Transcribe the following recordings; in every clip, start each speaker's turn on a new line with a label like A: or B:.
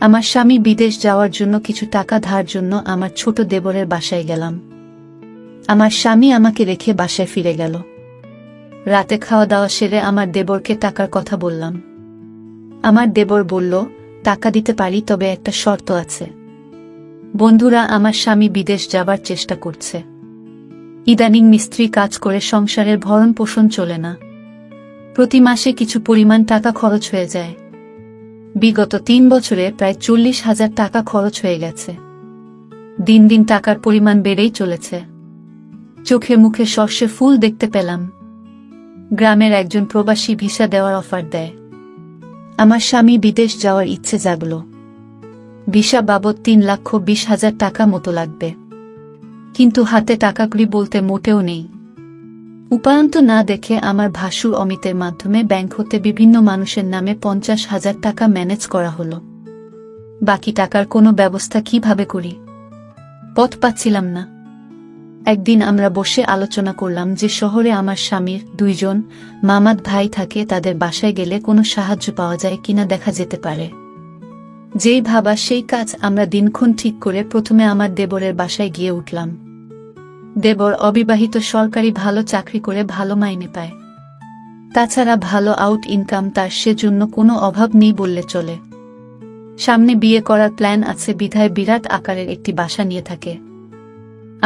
A: আমার স্বামী বিদেশ যাওয়ার জন্য কিছু টাকা ধার জন্য আমার ছোট দেবরের বাসায় গেলাম। আমার স্বামী আমাকে রেখে বাসায় ফিরে গেল। রাতে খাওয়া দাওয়া সেরে আমার দেবরকে টাকার কথা বললাম। আমার দেবর বলল, টাকা দিতে পারি, তবে একটা শর্ত আছে। বন্ধুরা, আমার স্বামী বিদেশ যাবার চেষ্টা করছে। ইদানিং মিস্ত্রি কাজ করে সংসারের ভরণ পোষণ চলে না। প্রতি মাসে কিছু পরিমাণ টাকা খরচ হয়ে যায়। বিগত 3 বছরে প্রায় 40,000 টাকা খরচ হয়ে গেছে। দিন দিন টাকার পরিমাণ বেড়েই চলেছে। চোখে মুখে সর্ষে ফুল দেখতে পেলাম। গ্রামের একজন প্রবাসী ভিসা দেওয়ার অফার দেয়। আমার স্বামী বিদেশ যাওয়ার ইচ্ছে জাগল। ভিসা বাবদ 3,20,000 টাকা মতো লাগবে, কিন্তু হাতে টাকাগুলি বলতে মোটেও নেই। উপায়ন্ত না দেখে আমার ভাসুর অমিতের মাধ্যমে ব্যাংক হতে বিভিন্ন মানুষের নামে 50,000 টাকা ম্যানেজ করা হলো। বাকি টাকার কোনো ব্যবস্থা কিভাবে করি, পথ পাচ্ছিলাম না। একদিন আমরা বসে আলোচনা করলাম যে শহরে আমার স্বামীর 2 জন মামাত ভাই থাকে, তাদের বাসায় গেলে কোনো সাহায্য পাওয়া যায় কিনা দেখা যেতে পারে। যেই ভাবা সেই কাজ। আমরা দিনক্ষণ ঠিক করে প্রথমে আমার দেবরের বাসায় গিয়ে উঠলাম। দেবর অবিবাহিত, সরকারি ভালো চাকরি করে ভালো মাইনে পায়। তাছাড়া ভালো আউট ইনকাম তার, সেজন্য কোনো অভাব নেই বললে চলে। সামনে বিয়ে করার প্ল্যান আছে বিধায় বিরাট আকারের একটি বাসা নিয়ে থাকে।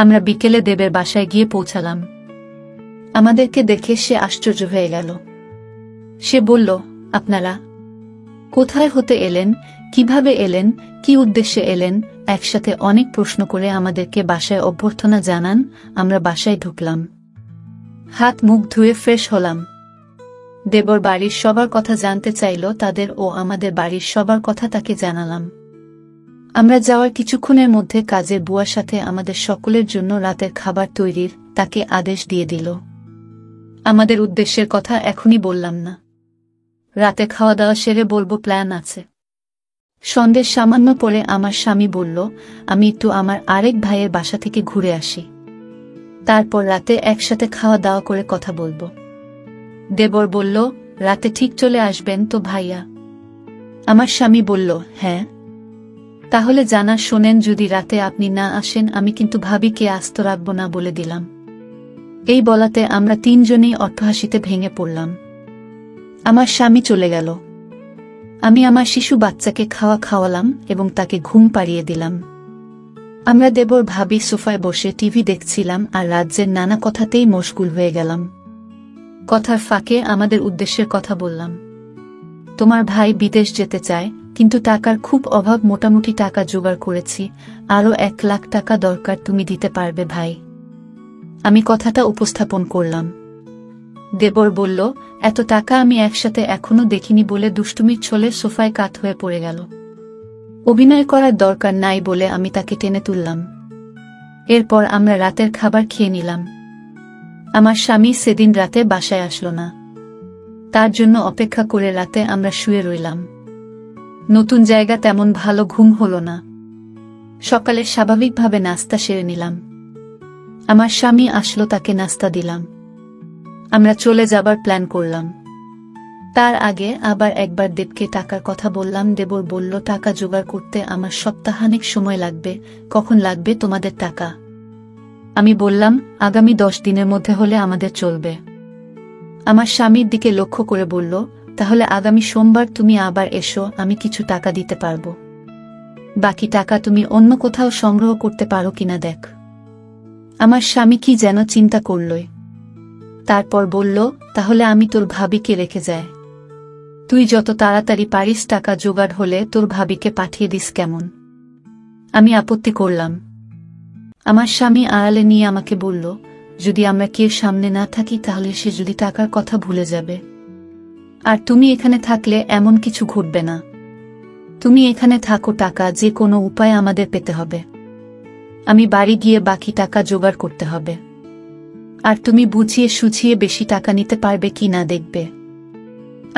A: আমরা বিকেলে দেবের বাসায় গিয়ে পৌঁছালাম। আমাদেরকে দেখে সে আশ্চর্য হয়ে গেল। সে বলল, আপনারা কোথায় হতে এলেন, কিভাবে এলেন, কি উদ্দেশ্যে এলেন? একসাথে অনেক প্রশ্ন করে আমাদেরকে বাসায় অভ্যর্থনা জানান। আমরা বাসায় ঢুকলাম, হাত মুখ ধুয়ে ফ্রেশ হলাম। দেবর বাড়ির সবার কথা জানতে চাইল, তাদের ও আমাদের বাড়ির সবার কথা তাকে জানালাম। আমরা যাওয়ার কিছুক্ষণের মধ্যে কাজের বুয়ার সাথে আমাদের সকলের জন্য রাতের খাবার তৈরির তাকে আদেশ দিয়ে দিল। আমাদের উদ্দেশ্যের কথা এখনই বললাম না, রাতে খাওয়া দাওয়া সেরে বলবো, প্ল্যান আছে। সন্ধ্যের সামান্য পরে আমার স্বামী বলল, আমি একটু আমার আরেক ভাইয়ের বাসা থেকে ঘুরে আসি, তারপর রাতে একসাথে খাওয়া দাওয়া করে কথা বলবো। দেবর বলল, রাতে ঠিক চলে আসবেন তো ভাইয়া? আমার স্বামী বলল, হ্যাঁ। তাহলে জানা শোনেন, যদি রাতে আপনি না আসেন আমি কিন্তু ভাবিকে আস্ত রাখব না বলে দিলাম। এই বলাতে আমরা 3 জনেই অট্টহাসিতে ভেঙে পড়লাম। আমার স্বামী চলে গেল। আমি আমার শিশু বাচ্চাকে খাওয়ালাম এবং তাকে ঘুম পাড়িয়ে দিলাম। আমরা দেবর ভাবি সোফায় বসে টিভি দেখছিলাম আর রাজ্যের নানা কথাতেই মশগুল হয়ে গেলাম। কথার ফাঁকে আমাদের উদ্দেশ্যের কথা বললাম। তোমার ভাই বিদেশ যেতে চায়, কিন্তু টাকার খুব অভাব, মোটামুটি টাকা জোগাড় করেছি, আরও 1 লাখ টাকা দরকার, তুমি দিতে পারবে ভাই? আমি কথাটা উপস্থাপন করলাম। দেবর বলল, এত টাকা আমি একসাথে এখনো দেখিনি বলে দুষ্টুমির ছলে সোফায় কাত হয়ে পড়ে গেল। অভিনয় করার দরকার নাই বলে আমি তাকে টেনে তুললাম। এরপর আমরা রাতের খাবার খেয়ে নিলাম। আমার স্বামী সেদিন রাতে বাসায় আসলো না। তার জন্য অপেক্ষা করে রাতে আমরা শুয়ে রইলাম। নতুন জায়গা, তেমন ভালো ঘুম হলো না। সকালে স্বাভাবিকভাবে নাস্তা সেরে নিলাম। আমার স্বামী আসলো, তাকে নাস্তা দিলাম। আমরা চলে যাবার প্ল্যান করলাম। তার আগে আবার একবার দেবকে টাকার কথা বললাম। দেবর বলল, টাকা জোগাড় করতে আমার সপ্তাহানেক সময় লাগবে। কখন লাগবে তোমাদের টাকা? আমি বললাম, আগামী 10 দিনের মধ্যে হলে আমাদের চলবে। আমার স্বামীর দিকে লক্ষ্য করে বলল, তাহলে আগামী সোমবার তুমি আবার এসো, আমি কিছু টাকা দিতে পারবো। বাকি টাকা তুমি অন্য কোথাও সংগ্রহ করতে পারো কিনা দেখ। আমার স্বামী কি যেন চিন্তা করলই। তারপর বলল, তাহলে আমি তোর ভাবিকে রেখে যাই। তুই যত তাড়াতাড়ি পারিস টাকা জোগাড় হলে তোর ভাবিকে পাঠিয়ে দিস, কেমন? আমি আপত্তি করলাম। আমার স্বামী আড়ালে নিয়ে আমাকে বলল, যদি আমরা কেউ সামনে না থাকি তাহলে সে যদি টাকার কথা ভুলে যাবে। আর তুমি এখানে থাকলে এমন কিছু ঘটবে না। তুমি এখানে থাকো, টাকা যে কোনো উপায়ে আমাদের পেতে হবে। আমি বাড়ি গিয়ে বাকি টাকা জোগাড় করতে হবে। আর তুমি বুঝিয়ে সুঝিয়ে বেশি টাকা নিতে পারবে কি না দেখবে।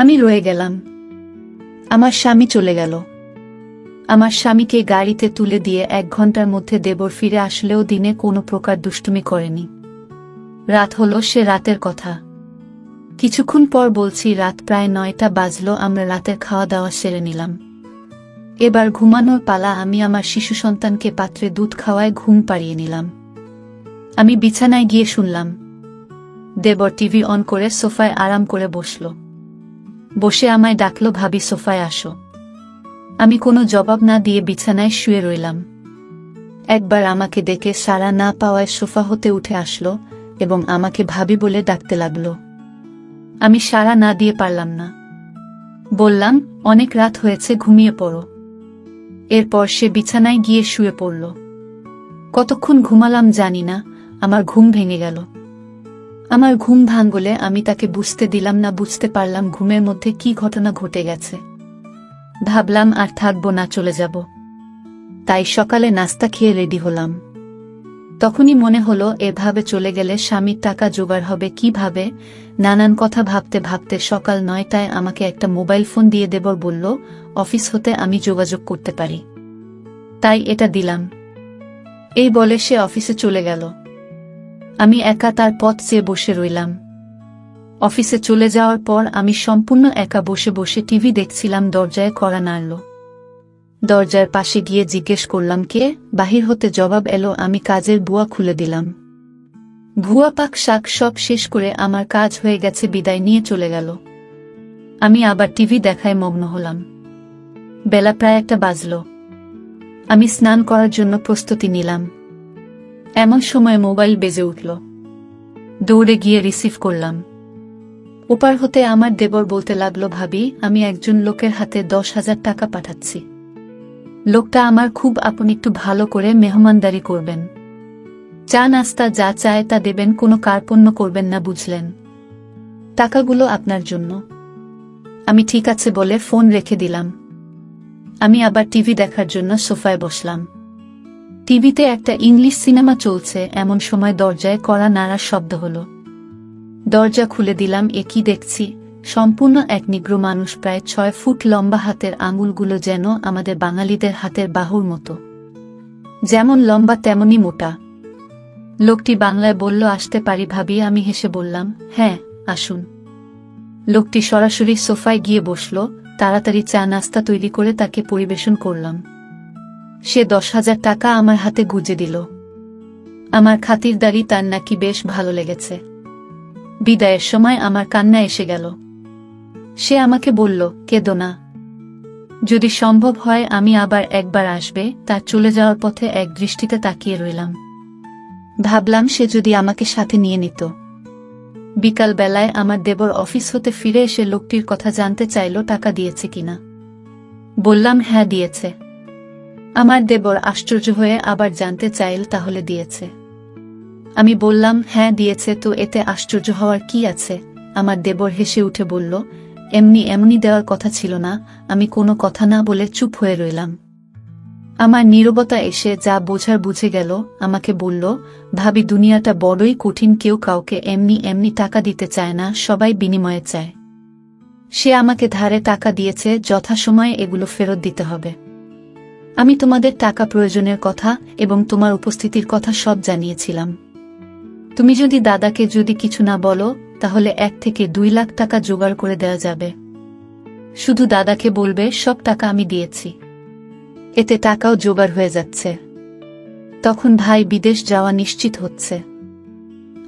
A: আমি রয়ে গেলাম। আমার স্বামী চলে গেল। আমার স্বামীকে গাড়িতে তুলে দিয়ে 1 ঘন্টার মধ্যে দেবর ফিরে আসলেও দিনে কোনো প্রকার দুষ্টুমি করেনি। রাত হলো, সে রাতের কথা। কিছুক্ষণ পর বলছি, রাত প্রায় 9টা বাজলো। আমরা রাতের খাওয়া দাওয়া সেরে নিলাম। এবার ঘুমানোর পালা। আমি আমার শিশু সন্তানকে পাত্রে দুধ খাওয়ায় ঘুম পাড়িয়ে নিলাম। আমি বিছানায় গিয়ে শুনলাম দেবর টিভি অন করে সোফায় আরাম করে বসল। বসে আমায় ডাকল, ভাবি সোফায় আসো। আমি কোনো জবাব না দিয়ে বিছানায় শুয়ে রইলাম। একবার আমাকে ডেকে সাড়া না পাওয়ায় সোফা হতে উঠে আসলো এবং আমাকে ভাবি বলে ডাকতে লাগল। আমি সাড়া না দিয়ে পারলাম না। বললাম, অনেক রাত হয়েছে, ঘুমিয়ে পড়ো। এরপর সে বিছানায় গিয়ে শুয়ে পড়ল। কতক্ষণ ঘুমালাম জানি না, আমার ঘুম ভেঙে গেল। আমার ঘুম ভাঙলে আমি তাকে বুঝতে দিলাম না। বুঝতে পারলাম ঘুমের মধ্যে কি ঘটনা ঘটে গেছে। ভাবলাম আর থাকবো না, চলে যাব। তাই সকালে নাস্তা খেয়ে রেডি হলাম। তখনই মনে হলো এভাবে চলে গেলে স্বামীর টাকা জোগাড় হবে কিভাবে। নানান কথা ভাবতে ভাবতে সকাল 9টায় আমাকে একটা মোবাইল ফোন দিয়ে দেবর বলল অফিস হতে আমি যোগাযোগ করতে পারি, তাই এটা দিলাম। এই বলে সে অফিসে চলে গেল। আমি একা তার পথ চেয়ে বসে রইলাম। অফিসে চলে যাওয়ার পর আমি সম্পূর্ণ একা বসে বসে টিভি দেখছিলাম। দরজায় কড়া নাড়ল। দরজার পাশে গিয়ে জিজ্ঞেস করলাম, কে? বাহির হতে জবাব এলো, আমি কাজের বুয়া খুলে দিলাম। ভুয়া পাক শাক সব শেষ করে আমার কাজ হয়ে গেছে বিদায় নিয়ে চলে গেল। আমি আবার টিভি দেখায় মগ্ন হলাম। বেলা প্রায় 1টা বাজল। আমি স্নান করার জন্য প্রস্তুতি নিলাম। এমন সময় মোবাইল বেজে উঠল। দৌড়ে গিয়ে রিসিভ করলাম। ওপার হতে আমার দেবর বলতে লাগলো, ভাবি, আমি একজন লোকের হাতে 10,000 টাকা পাঠাচ্ছি। লোকটা আমার খুব আপন, একটু ভালো করে মেহমানদারি করবেন। চা নাস্তা যা চায় তা দেবেন, কোনো কার্পণ্য করবেন না, বুঝলেন? টাকাগুলো আপনার জন্য। আমি ঠিক আছে বলে ফোন রেখে দিলাম। আমি আবার টিভি দেখার জন্য সোফায় বসলাম। টিভিতে একটা ইংলিশ সিনেমা চলছে। এমন সময় দরজায় কড়া নাড়ার শব্দ হলো। দরজা খুলে দিলাম। এ কি দেখছি! সম্পূর্ণ এক নিগ্রো মানুষ, প্রায় 6 ফুট লম্বা। হাতের আঙুলগুলো যেন আমাদের বাঙালিদের হাতের বাহুর মতো, যেমন লম্বা তেমনি মোটা। লোকটি বাংলায় বলল, আসতে পারি ভাবি? আমি হেসে বললাম, হ্যাঁ, আসুন। লোকটি সরাসরি সোফায় গিয়ে বসল। তাড়াতাড়ি চা নাস্তা তৈরি করে তাকে পরিবেশন করলাম। সে 10,000 টাকা আমার হাতে গুজে দিল। আমার খাতিরদারি তার নাকি বেশ ভালো লেগেছে। বিদায়ের সময় আমার কান্না এসে গেল। সে আমাকে বলল, কেঁদো না। যদি সম্ভব হয় আমি আবার একবার আসবে। তার চলে যাওয়ার পথে এক দৃষ্টিতে তাকিয়ে রইলাম। ভাবলাম সে যদি আমাকে সাথে নিয়ে নিত। বিকাল বেলায় আমার দেবর অফিস হতে ফিরে এসে লোকটির কথা জানতে চাইল, টাকা দিয়েছে কিনা। বললাম, হ্যাঁ দিয়েছে। আমার দেবর আশ্চর্য হয়ে আবার জানতে চাইল, তাহলে দিয়েছে? আমি বললাম, হ্যাঁ দিয়েছে, তো এতে আশ্চর্য হওয়ার কি আছে? আমার দেবর হেসে উঠে বলল, এমনি দেওয়ার কথা ছিল না। আমি কোনো কথা না বলে চুপ হয়ে রইলাম। আমার নীরবতা এসে যা বোঝার বুঝে গেল। আমাকে বলল, ভাবি, দুনিয়াটা বড়ই কঠিন। কেউ কাউকে এমনি টাকা দিতে চায় না, সবাই বিনিময়ে চায়। সে আমাকে ধারে টাকা দিয়েছে, যথাসময়ে এগুলো ফেরত দিতে হবে। আমি তোমাদের টাকা প্রয়োজনের কথা এবং তোমার উপস্থিতির কথা সব জানিয়েছিলাম। তুমি যদি দাদাকে যদি কিছু না বলো, তাহলে 1 থেকে 2 লাখ টাকা জোগাড় করে দেওয়া যাবে। শুধু দাদাকে বলবে সব টাকা আমি দিয়েছি। এতে টাকাও জোগাড় হয়ে যাচ্ছে। তখন ভাই বিদেশ যাওয়া নিশ্চিত হচ্ছে।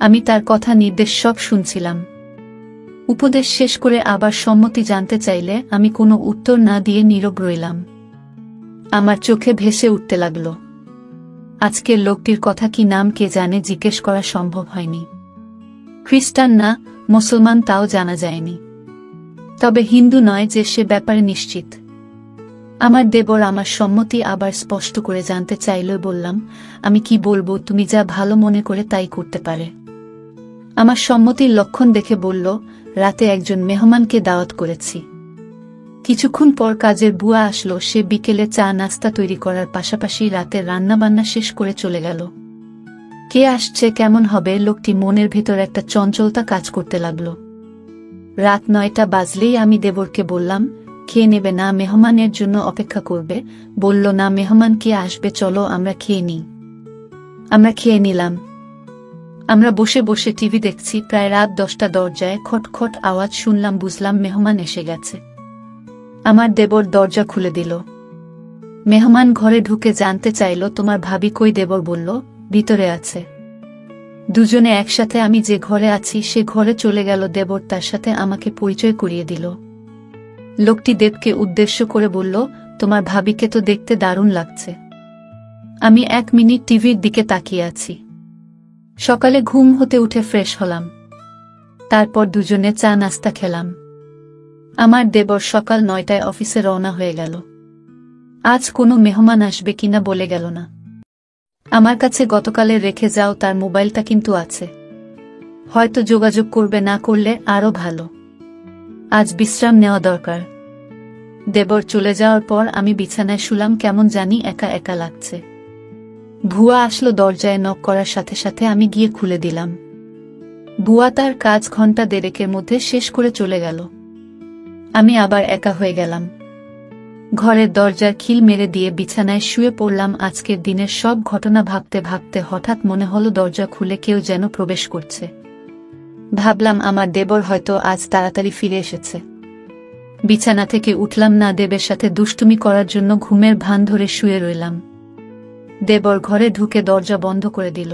A: আমি তার কথা নির্দেশ সব শুনছিলাম। উপদেশ শেষ করে আবার সম্মতি জানতে চাইলে আমি কোনো উত্তর না দিয়ে নীরব রইলাম। আমার চোখে ভেসে উঠতে লাগল। আজকের লোকটির কথা কি নাম কে জানে, জিজ্ঞেস করা সম্ভব হয়নি। খ্রিস্টান না মুসলমান তাও জানা যায়নি। তবে হিন্দু নয় যে, সে ব্যাপারে নিশ্চিত। আমার দেবর আমার সম্মতি আবার স্পষ্ট করে জানতে চাইল। বললাম, আমি কি বলবো, তুমি যা ভালো মনে করে তাই করতে পারে। আমার সম্মতির লক্ষণ দেখে বলল, রাতে একজন মেহমানকে দাওয়াত করেছি। কিছুক্ষণ পর কাজের বুয়া আসলো। সে বিকেলে চা নাস্তা তৈরি করার পাশাপাশি রাতের রান্নাবান্না শেষ করে চলে গেল। কে আসছে, কেমন হবে, লোকটি মনের ভেতর একটা চঞ্চলতা কাজ করতে লাগলো। রাত 9টা বাজলেই আমি দেবরকে বললাম, খেয়ে নেবে না, মেহমানের জন্য অপেক্ষা করবে? বলল, না, মেহমান কে আসবে, চলো আমরা খেয়ে নিই। আমরা খেয়ে নিলাম। আমরা বসে বসে টিভি দেখছি। প্রায় রাত 10টা। দরজায় খটখট আওয়াজ শুনলাম। বুঝলাম মেহমান এসে গেছে। আমার দেবর দরজা খুলে দিল। মেহমান ঘরে ঢুকে জানতে চাইল তোমার ভাবি কই। দেবর বলল ভিতরে আছে। দুজনে একসাথে আমি যে ঘরে আছি সে ঘরে চলে গেল। দেবর তার সাথে আমাকে পরিচয় করিয়ে দিল। লোকটি দেবকে উদ্দেশ্য করে বলল, তোমার ভাবিকে তো দেখতে দারুণ লাগছে। আমি 1 মিনিট টিভির দিকে তাকিয়ে আছি। সকালে ঘুম হতে উঠে ফ্রেশ হলাম। তারপর দুজনে চা নাস্তা খেলাম। আমার দেবর সকাল 9টায় অফিসে রওনা হয়ে গেল। আজ কোনো মেহমান আসবে কিনা বলে গেল না। আমার কাছে গতকালে রেখে যাও তার মোবাইলটা কিন্তু আছে, হয়তো যোগাযোগ করবে, না করলে আরো ভালো। আজ বিশ্রাম নেওয়া দরকার। দেবর চলে যাওয়ার পর আমি বিছানায় শুলাম, কেমন জানি একা একা লাগছে। ভুয়া আসলো দরজায়, নক করার সাথে সাথে আমি গিয়ে খুলে দিলাম। বুয়া তার কাজ ঘন্টা 1.5-এর মধ্যে শেষ করে চলে গেল। আমি আবার একা হয়ে গেলাম। ঘরের দরজার খিল মেরে দিয়ে বিছানায় শুয়ে পড়লাম। আজকের দিনের সব ঘটনা ভাবতে ভাবতে হঠাৎ মনে হলো দরজা খুলে কেউ যেন প্রবেশ করছে। ভাবলাম আমার দেবর হয়তো আজ তাড়াতাড়ি ফিরে এসেছে। বিছানা থেকে উঠলাম না, দেবের সাথে দুষ্টুমি করার জন্য ঘুমের ভান ধরে শুয়ে রইলাম। দেবর ঘরে ঢুকে দরজা বন্ধ করে দিল।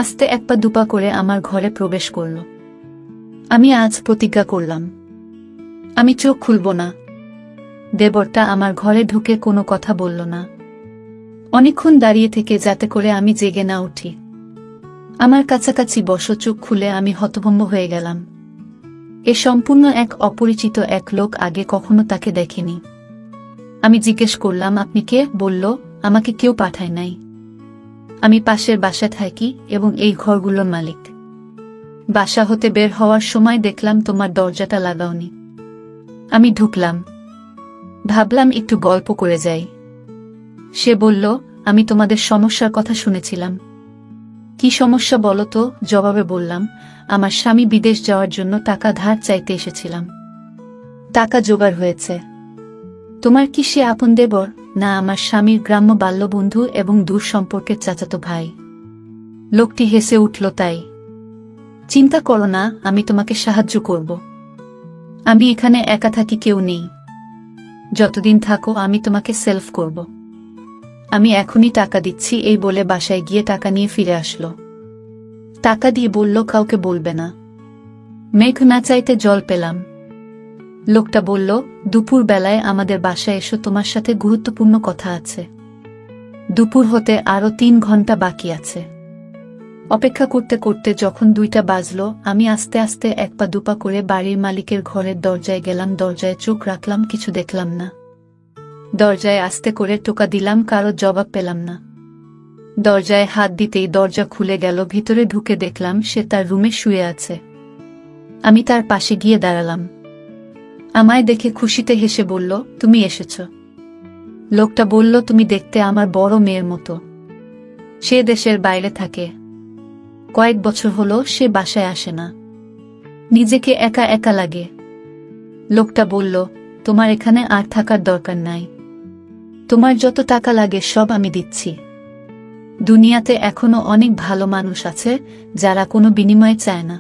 A: আস্তে 1 পা 2 পা করে আমার ঘরে প্রবেশ করল। আমি আজ প্রতিজ্ঞা করলাম, আমি চোখ খুলব না। দেবরটা আমার ঘরে ঢুকে কোনো কথা বলল না। অনেকক্ষণ দাঁড়িয়ে থেকে যাতে করে আমি জেগে না উঠি। আমার কাছাকাছি বসো। চোখ খুলে আমি হতভম্ব হয়ে গেলাম। এ সম্পূর্ণ এক অপরিচিত এক লোক, আগে কখনো তাকে দেখিনি। আমি জিজ্ঞেস করলাম, আপনি কে? বলল, আমাকে কেউ পাঠায় নাই, আমি পাশের বাসায় থাকি এবং এই ঘরগুলোর মালিক। বাসা হতে বের হওয়ার সময় দেখলাম তোমার দরজাটা লাগাওনি। আমি ঢুকলাম, ভাবলাম একটু গল্প করে যাই। সে বলল, আমি তোমাদের সমস্যার কথা শুনেছিলাম। কি সমস্যা বলো তো? জবাবে বললাম, আমার স্বামী বিদেশ যাওয়ার জন্য টাকা ধার চাইতে এসেছিলাম। টাকা জোগাড় হয়েছে। তোমার কি সে আপন দেবর? না, আমার স্বামীর গ্রাম্য বাল্যবন্ধু এবং দূর সম্পর্কের চাচাতো ভাই। লোকটি হেসে উঠল, তাই? চিন্তা করো না, আমি তোমাকে সাহায্য করব। আমি এখানে একা থাকি, কেউ নেই। যতদিন থাকো আমি তোমাকে সেলফ করব। আমি এখনই টাকা দিচ্ছি। এই বলে বাসায় গিয়ে টাকা নিয়ে ফিরে আসলো। টাকা দিয়ে বলল, কাউকে বলবে না। মেঘ না চাইতে জল পেলাম। লোকটা বলল, দুপুর বেলায় আমাদের বাসায় এসো, তোমার সাথে গুরুত্বপূর্ণ কথা আছে। দুপুর হতে আরো 3 ঘন্টা বাকি আছে। অপেক্ষা করতে করতে যখন 2টা বাজলো, আমি আস্তে আস্তে 1 পা 2 পা করে বাড়ির মালিকের ঘরের দরজায় গেলাম। দরজায় চোখ রাখলাম, কিছু দেখলাম না। দরজায় আস্তে করে টোকা দিলাম, কারো জবাব পেলাম না। দরজায় হাত দিতেই দরজা খুলে গেল। ভিতরে ঢুকে দেখলাম সে তার রুমে শুয়ে আছে। আমি তার পাশে গিয়ে দাঁড়ালাম। আমায় দেখে খুশিতে হেসে বলল, তুমি এসেছ। লোকটা বলল, তুমি দেখতে আমার বড় মেয়ের মতো। সে দেশের বাইরে থাকে। কয়েক বছর হলো সে বাসায় আসে না। নিজেকে একা একা লাগে। লোকটা বলল, তোমার এখানে আর থাকার দরকার নাই। তোমার যত টাকা লাগে সব আমি দিচ্ছি। দুনিয়াতে এখনো অনেক ভালো মানুষ আছে যারা কোনো বিনিময় চায় না।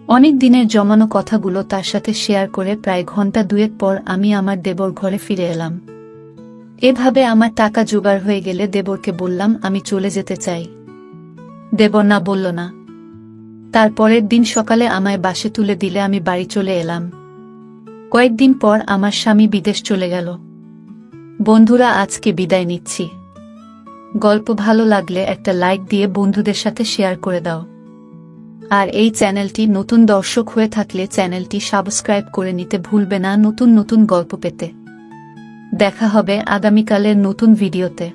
A: অনেক দিনের জমানো কথাগুলো তার সাথে শেয়ার করে প্রায় ঘন্টা 2 পর আমি আমার দেবর ঘরে ফিরে এলাম। এভাবে আমার টাকা জোগাড় হয়ে গেলে দেবরকে বললাম, আমি চলে যেতে চাই। দেবর না বলল না। তারপরের দিন সকালে আমায় বাসে তুলে দিলে আমি বাড়ি চলে এলাম। কয়েকদিন পর আমার স্বামী বিদেশ চলে গেল। বন্ধুরা, আজকে বিদায় নিচ্ছি। গল্প ভালো লাগলে একটা লাইক দিয়ে বন্ধুদের সাথে শেয়ার করে দাও। আর এই চ্যানেলটি নতুন দর্শক হয়ে থাকলে চ্যানেলটি সাবস্ক্রাইব করে নিতে ভুলবে না নতুন নতুন গল্প পেতে। দেখা হবে আগামীকালের নতুন ভিডিওতে।